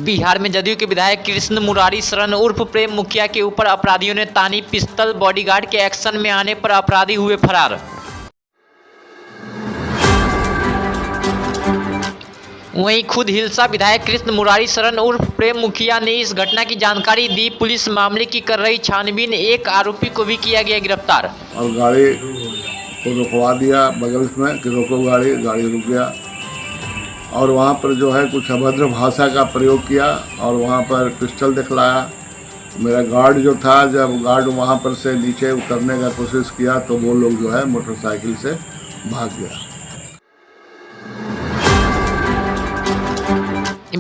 बिहार में जदयू के विधायक कृष्ण मुरारी शरण उर्फ प्रेम मुखिया के ऊपर अपराधियों ने तानी पिस्तौल। बॉडीगार्ड के एक्शन में आने पर अपराधी हुए फरार। वहीं खुद हिलसा विधायक कृष्ण मुरारी शरण उर्फ प्रेम मुखिया ने इस घटना की जानकारी दी। पुलिस मामले की कर रही छानबीन। एक आरोपी को भी किया गया गिरफ्तार। और गाड़ी को रुकवा दिया बगल में कि रोको गाड़ी। गाड़ी रुक गया और वहाँ पर जो है कुछ अभद्र भाषा का प्रयोग किया और वहाँ पर पिस्टल दिखलाया। मेरा गार्ड जो था, जब गार्ड वहाँ पर से नीचे उतरने का कोशिश किया तो वो लोग जो है मोटरसाइकिल से भाग गया।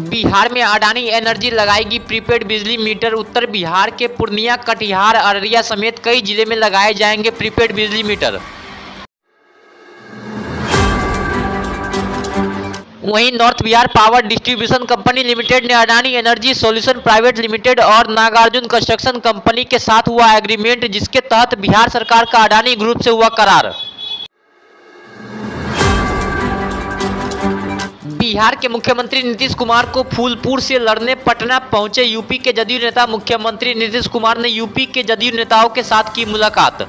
बिहार में अडानी एनर्जी लगाएगी प्रीपेड बिजली मीटर। उत्तर बिहार के पूर्णिया, कटिहार, अररिया समेत कई जिले में लगाए जाएंगे प्रीपेड बिजली मीटर। वहीं north Bihar power distribution company limited ने Adani energy solution private limited और नागार्जुन कंस्ट्रक्शन कंपनी के साथ हुआ एग्रीमेंट, जिसके तहत बिहार सरकार का अडानी ग्रुप से हुआ करार। बिहार के मुख्यमंत्री नीतीश कुमार को फूलपुर से लड़ने पटना पहुंचे यूपी के जदयू नेता। मुख्यमंत्री नीतीश कुमार ने यूपी के जदयू नेताओं के साथ की मुलाकात।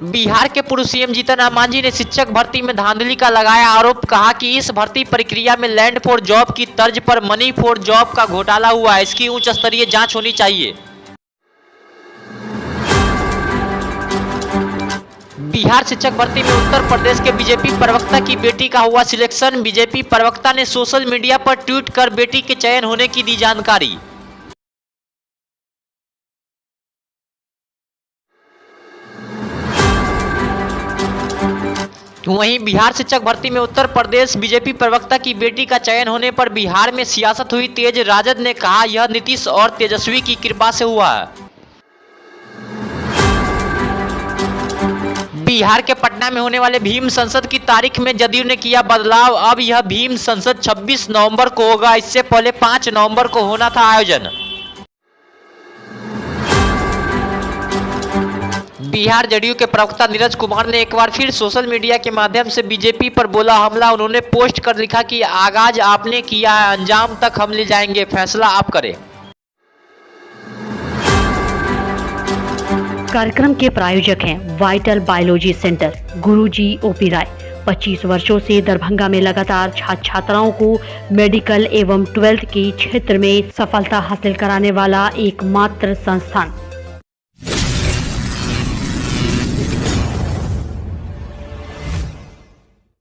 बिहार के पूर्व सीएम जीतन राम मांझी ने शिक्षक भर्ती में धांधली का लगाया आरोप। कहा कि इस भर्ती प्रक्रिया में लैंड फॉर जॉब की तर्ज पर मनी फॉर जॉब का घोटाला हुआ है। इसकी उच्च स्तरीय जांच होनी चाहिए। बिहार शिक्षक भर्ती में उत्तर प्रदेश के बीजेपी प्रवक्ता की बेटी का हुआ सिलेक्शन। बीजेपी प्रवक्ता ने सोशल मीडिया पर ट्वीट कर बेटी के चयन होने की दी जानकारी। वहीं बिहार शिक्षक भर्ती में उत्तर प्रदेश बीजेपी प्रवक्ता की बेटी का चयन होने पर बिहार में सियासत हुई तेज। राजद ने कहा यह नीतीश और तेजस्वी की कृपा से हुआ है। बिहार के पटना में होने वाले भीम संसद की तारीख में जदयू ने किया बदलाव। अब यह भीम संसद 26 नवंबर को होगा। इससे पहले 5 नवंबर को होना था आयोजन। बिहार जदयू के प्रवक्ता नीरज कुमार ने एक बार फिर सोशल मीडिया के माध्यम से बीजेपी पर बोला हमला। उन्होंने पोस्ट कर लिखा कि आगाज आपने किया है, अंजाम तक हम ले जाएंगे, फैसला आप करें। कार्यक्रम के प्रायोजक हैं वाइटल बायोलॉजी सेंटर, गुरुजी ओपी राय। 25 वर्षों से दरभंगा में लगातार छात्र छात्राओं को मेडिकल एवं 12th के क्षेत्र में सफलता हासिल कराने वाला एकमात्र संस्थान।